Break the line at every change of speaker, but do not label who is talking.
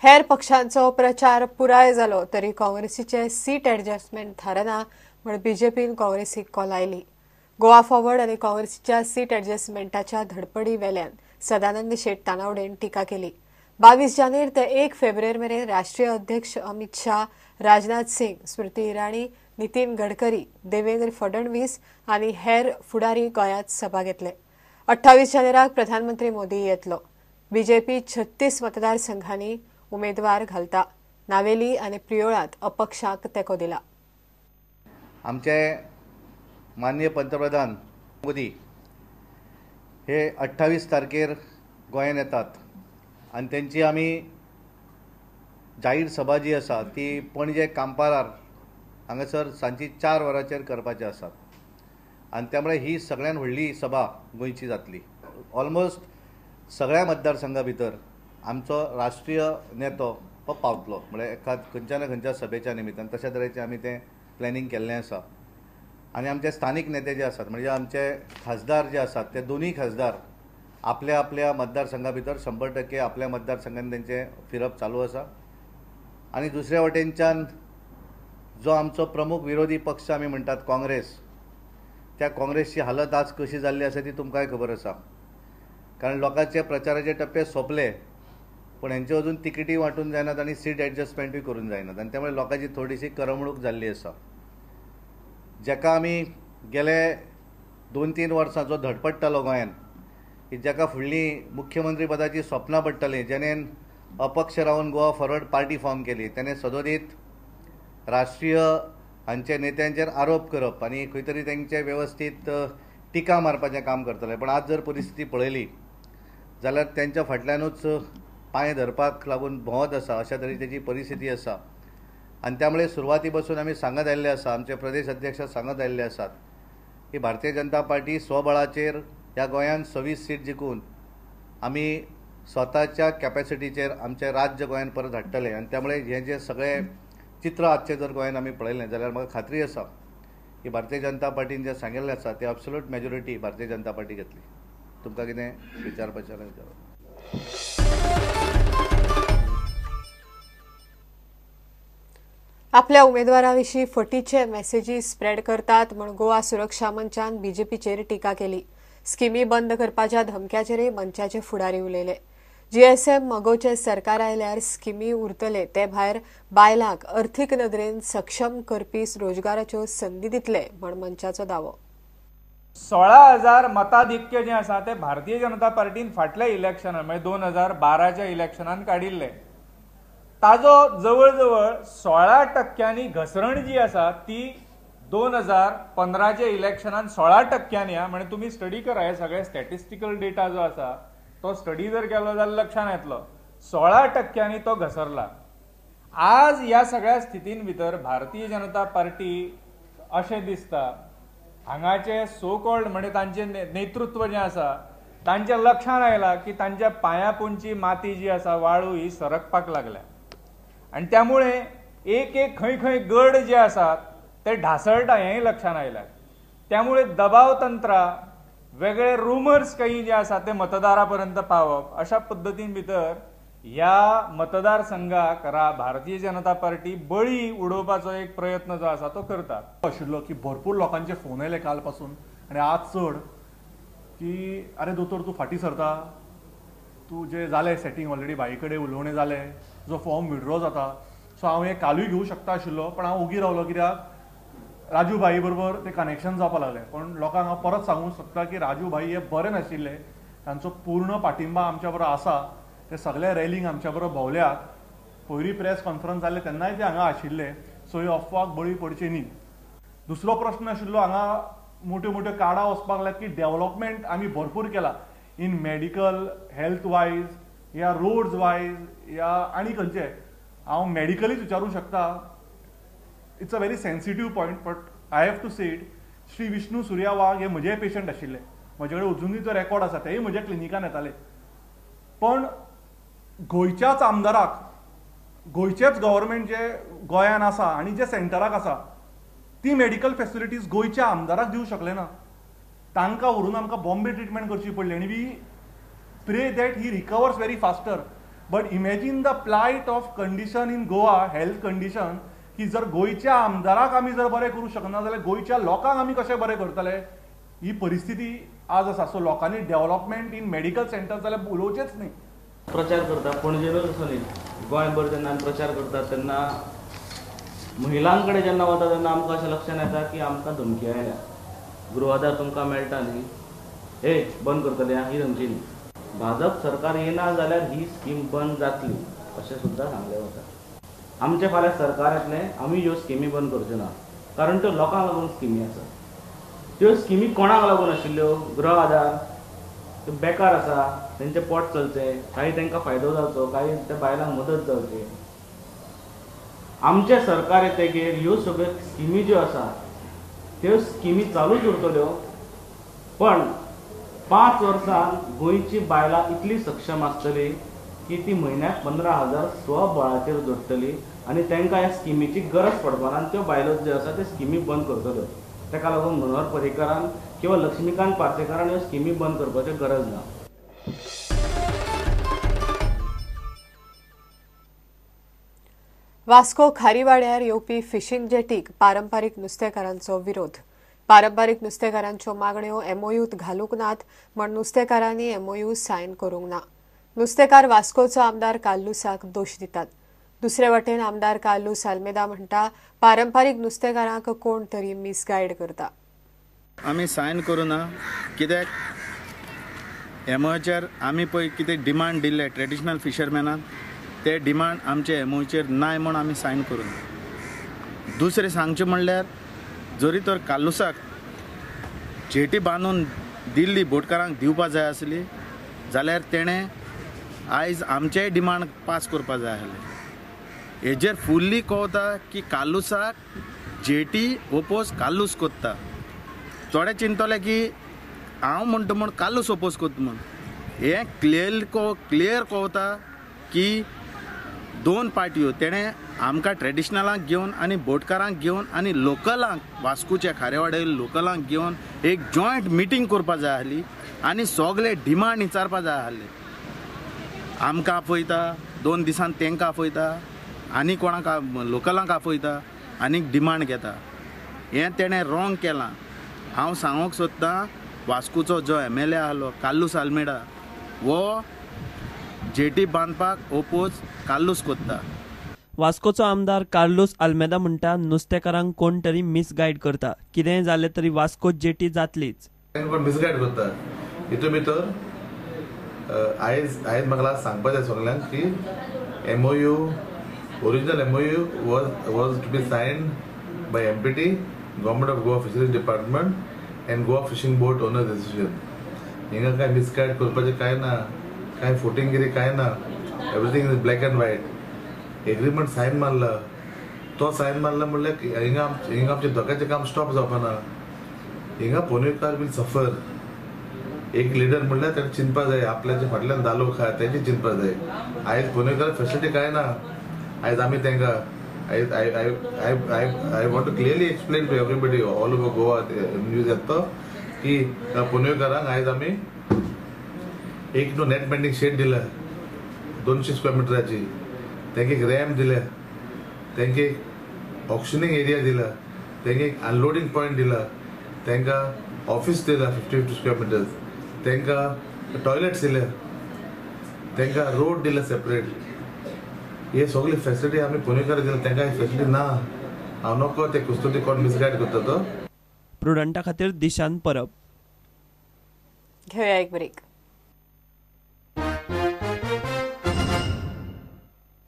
हेर पक्षांचो प्रचार पुराय जालो तरी काँग्रेसीचे सीट एडजस्टमेंट थारना म्हण बीजेपीन काँग्रेसीक कॉल आयली. गोवा फॉरवर्ड आनी काँग्रेसीच्या सीट एडजस्टमेंटाच्या धडपडी वेल्यान सदानंद शेट तानावडेन टिका केली. 22 जानेर ते 1 फेब्रुवारी मेरेन राष्ट्रीय अध्यक्ष अमित शाह, राजनाथ सिंग, स्मृती इराणी, नितीन गडकरी, देवेंद्र फडणवीस आनी हेर फुडारी गोंयांत सभा घेतले. 28 जानेराक प्रधानमंत्री मोदी येतलो. बीजेपी 36 मतदारसंघांनी उमेदवार घालता. नावेली आनी प्रियोळात अपक्षाक तेको दिला.
आमचे माननीय पंतप्रधान मोदी हे 28 तारखेर गोंयांत येतात आनी तेंची आमी जाहीर सभा जी आसा ती पणजे कांपारार हांगासर सांची 4 वरांचेर करपाची आसात आनी त्यामुळे ही सगळ्यान व्हडली सभा गोंयची जातली. ऑलमोस्ट सगळ्या मतदारसंघा भितर आमचो राष्ट्रीय नेतो हो पावतलो, म्हळ्यार एखाद खंयच्या ना खंयच्या सभेच्या निमित्तान तशा तरेचें आमी तें प्लॅनिंग केल्लें आसा. आनी आमचे स्थानीक नेते जे आसात म्हणजे आमचे खासदार जे आसात ते दोनूय खासदार आपल्या आपल्या मतदारसंघा भितर 100% आपल्या मतदारसंघान तेंचे फिरप चालू आसा. आनी दुसऱ्या वटेनच्यान जो आमचो प्रमुख विरोधी पक्ष आमी म्हणटात काँग्रेस, त्या काँग्रेसची हालत आज कशी जाल्ली आसा ती तुमकांय खबर आसा. कारण लोकांचे प्रचाराचे टप्पे सोंपले पण हेंचे अजून तिकीटी वांटून जायनात आनी सीट एडजस्टमेंटूय करून जायनात आनी त्यामुळे लोकांची थोडीशी करमणूक जाल्ली आसा. जेका आमी गेले 2-3 वर्सां जो धडपडटालो गोंयांत, की जेका फुडली मुख्यमंत्री पदाची स्वप्नां पडटालीं, जेणेन अपक्ष Ravan Goa forward party form केली, तेणें सदोदीत राष्ट्रीय हांचे नेत्यांचेर आरोप करप आनी खंय तरी तेंचे वेवस्थीत टिका मारपाचें काम करतले. पण आज जर परिस्थिती पळयली जाल्यार तेंच्या फाटल्यानूच पांय धरपाक लागून भोंवत आसा अशा तरेची परिस्थिती आसा. आनी त्यामुळे सुरवाती पासून आमी सांगत आयिल्ले आसा, आमचे प्रदेश अध्यक्ष सांगत आयिल्ले आसात की भारतीय जनता पार्टी स्वबळाचेर ह्या गोंयांत 26 सीट जिखून आमी स्वताच्या कॅपॅसिटीचेर आमचें राज्य गोंयांत परत हाडटले. आनी त्यामुळे हें जें सगळें चित्र आजचें जर गोंयांत आमी पळयलें जाल्यार म्हाका खात्री आसा की भारतीय जनता पार्टीन जें सांगिल्लें आसा तें absolute majority Bharatiya Janata party घेतली. तुमकां कितें विचारपाचें आसा विचारा.
आपल्या उमेदवाराविशीं फटीचे मॅसेजीस स्प्रेड करतात म्हूण गोवा सुरक्षा मंचान बीजेपीचेर टिका केली. स्किमी बंद करपाच्या धमक्याचेरय मंचाचे फुडारी उलयले. जीएसएम मगोवचे सरकार आयल्यार स्किमी उरतले, ते भायर बायलांक अर्थीक नदरेन सक्षम करपी रोजगाराच्यो संदी दितले म्हूण मंचाचो दावो.
16,000 मताधिक्य जे आसा ते भारतीय जनता पार्टीन फाटल्या इलेक्शनान म्हणजे 2012च्या इलेक्शनान काडिल्ले. ताजो जवळ जवळ 16% घसरण जी आसा ती 2015च्या इलेक्शनान 16% म्हणजे तुम्ही स्टडी करा. हे सगळे स्टॅटिस्टिकल डेटा जो आसा तो स्टडी जर केलो जाल्यार लक्षात येतलो 16% तो घसरला. आज ह्या सगळ्या स्थितीन भितर भारतीय जनता पार्टी अशें दिसता हांगाचे सो कॉल्ड म्हणजे तांचे नेतृत्व जे आसा तांच्या लक्षात आयला की तांच्या पांया पोंदची माती जी आसा वाळू ही सरकपाक लागल्या आनी त्यामुळे एक खंय खंय गड जे आसात ते ढासळटा हेंय लक्षात आयला. त्यामुळे दबाव तंत्रा वेगळे रुमर्स काही जे आसा ते मतदारापर्यंत पावप अशा पद्दतीन भितर ह्या मतदारसंघाक भारतीय जनता पार्टी बळी उडोवपाचो एक प्रयत्न जो आसा तो करता.
आशिल्लो की भरपूर लोकांचे फोन आयले काल पासून आनी आज चड की अरे दोतोर तूं फाटीं सरता, तूं जे जालें सेटींग ऑलरेडी बाई कडेन उलोवणें जालें, जो फॉर्म विड्रॉ जाता. सो हांव हें कालूय घेवं शकता आशिल्लो पण हांव ओगी रावलो कित्याक राजू भाई बरोबर ते कनेक्शन जावपाक लागलें. पण लोकांक हांव परत सांगूंक सोदता की राजू भाई हे बरे नाशिल्ले, तांचो पूर्ण पाठिंबा आमच्या बरोबर आसा. ते सगळे रॅलींक आमच्या बरोबर भोंवल्यात. पयली प्रेस कॉन्फरन्स जाल्ले तेन्नाय ते हांगा आशिल्ले. सो ह्यो अफवाक बळी पडचे न्ही. दुसरो प्रश्न आशिल्लो हांगा मोठ्यो मोठ्यो काडा वचपाक लागल्यात की डेव्हलपमेंट आमी भरपूर केला इन मेडिकल हेल्थ वायज या रोड्स वायज या आनी खंयचे. हांव मेडिकलीच विचारूंक शकता. It's a very sensitive point but I have to say it. Shri Vishnu Surya Wagh हे म्हजे पेशंट आशिल्ले, म्हजे कडेन अजुनूय तो रेकॉर्ड आसा, तेय म्हज्या क्लिनिकान येताले. पण गोंयच्याच आमदाराक गोंयचेच गव्हर्मेंट जे गोंयान आसा आनी जे सेंटराक आसा ती मेडिकल फॅसिलिटीज गोंयच्या आमदाराक दिवंक शकले ना. तांकां व्हरून आमकां बॉम्बे ट्रिटमेंट करची पडली आनी we pray that he recovers very faster. But imagine the plight of condition in Goa, health condition, की जर गोयच्या आमदाराक आमी जर बरें करूं शकना जाल्यार गोयच्या लोकांक आमी कशें बरें करतले, ही परिस्थिती आज आसा. सो लोकांनी डेव्हलपमेंट इन मेडिकल सेंटर जाल्यार उलोवचेच न्ही.
प्रचार करता पणजेरूच असो न्ही, गोंयभर जेन्ना आमी प्रचार करता तेन्ना महिलां कडेन जेन्ना वता तेन्ना आमकां अशें लक्षांत येता की आमकां धमकी आयल्या. गृह आधार तुमकां मेळटा न्ही, हे बंद करतले ही धमकी न्ही. भाजप सरकार येना जाल्यार ही स्कीम बंद जातली अशें सुद्दां सांगलें वता. आमचे फाल्यां सरकार येतलें, आमी ह्यो स्किमी बंद करच्यो ना, कारण त्यो लोकांक लागून स्किमी आसा. त्यो स्किमी कोणाक लागून आशिल्ल्यो? गृह आधार त्यो बेकार आसा, तेंचें पोट चलचें, काही तांकां फायदो जावचो, काही त्या बायलांक मदत जावची. आमचे सरकार येतकीर ह्यो सगळ्यो स्किमी ज्यो आसा त्यो स्किमी चालूच उरतल्यो, पण 5 वर्सांत गोंयची बायलां इतली सक्षम आसतली की ती म्हयन्याक 15,000 स्वबळाचेर जोडटली आनी तांकां ह्या स्किमीची गरज पडपाना आनी त्यो बायलो ज्यो आसा त्यो स्किमी बंद करतल्यो. ताका लागून मनोहर पर्रीकारान किंवा लक्ष्मीकांत पार्सेकारान ह्यो स्किमी बंद करपाची गरज ना.
वास्को खारीवाड्यार येवपी फिशिंग जेटीक पारंपारीक नुस्तेकारांचो विरोध. पारंपारीक नुस्तेकारांच्यो मागण्यो एमओयूत घालूंक नात म्हण नुस्तेकारांनी एमओयू सायन करूंक ना. नुस्तेकार वास्कोचो आमदार काल्लूसाक दोश दितात. दुसरे वटेन आमदार काल्लूस आल्मेदा म्हणटा पारंपारीक नुस्तेकारांक कोण तरी मिसगायड करता.
आमी सायन करूं ना, कित्याक एमओचेर आमी पळय कितें डिमांड दिल्ले ट्रेडिशनल फिशरमॅनान, ते डिमांड आमचे एमओचेर नाय म्हूण आमी सायन करूं ना. दुसरें सांगचें म्हणल्यार जरी तर काल्लूसाक जेटी बांदून दिल्ली बोटकारांक दिवपा जाय आसली जाल्यार तेणें आयज आमचेय डिमांड पास करपा जाय आसले. हेजेर फुल्ली कोवता की काल्लूसाक जेटी ओपोज काल्लूस कोत्ता. थोडे चिंतले की हांव म्हणटा म्हूण काल्लूस ओपोज कोत्ता म्हूण. हे क्लियर कोवता की दोन पार्टियो तेणें आमकां ट्रेडिशनलांक घेवन आनी बोटकारांक घेवन आनी लोकलांक वास्कोच्या खारेवाड्या लोकलांक घेवन एक जॉयंट मिटींग करपा जाय आसली आनी सगळे डिमांड विचारपा जाय आसले. आमकां आपयता, 2 दिसान तेंकां आपयता, आनी कोणाक लोकलांक आपयता आनी डिमांड घेता. हें तेणें रॉंग केलां. हांव सांगूंक सोदतां वास्कोचो जो MLA आहलो काल्लूस आल्मेदा वो जेटी बांदपाक ओपोज काल्लूस कोत्ता.
वास्कोचो आमदार कार्लोस आल्मेदा म्हणटा नुस्तेकारांक कोण तरी मिसगायड करता. कितेंय जालें तरी वास्को जेटी जातलीच.
मिसगायड करता. हितून भितर आयज म्हाका सांगपाचें सगल्यांक की MOU original MOU was to be signed by MPT, Government of Goa Fisheries Department and Goa Fishing Boat Owners Association. हिंगा काय मिसगायड करपाचें काय ना, काय फोटिंगगिरी काय ना. Everything is black and white. Agreement sign मारला, तो सायन मारला म्हणल्यार हिंगा आमचें धोक्याचें काम स्टॉप जावपाना. हिंगा पोनेकार बीन सफर. एक लिडर म्हणल्यार ताणें चिंतपा जाय आपल्याच्या फाटल्यान धालो खा तेची चिंतपा जाय. आयज पोनेकार फॅसिलिटी काय ना. आयज आमी तांकां I want to clearly explain to everybody all over Goa news येता की पोनेकारांक आयज आमी एक न्हू नेट बेंडिंग शेड दिला 200 स्क्वेअर मिटराची. तांकां एक रॅम्प दिल्या, तांकां एक ऑक्शनिंग एरिया दिला, तांकां एक अनलोडिंग पॉयंट दिला, तांकां ऑफिस दिला 50 स्क्वेअर मिटर्स, तांकां टॉयलेट्स दिल्या, तांकां रोड दिला सेपरेट. हे सगळी फॅसिलिटी आमी पुणेकार दिला, तांकां फॅसिलिटी ना. हांव नको ते कुस्तोदी कोण मिसगायड करता तो.
प्रुडंटा खातीर दिशांत परब.
घेऊया एक ब्रेक.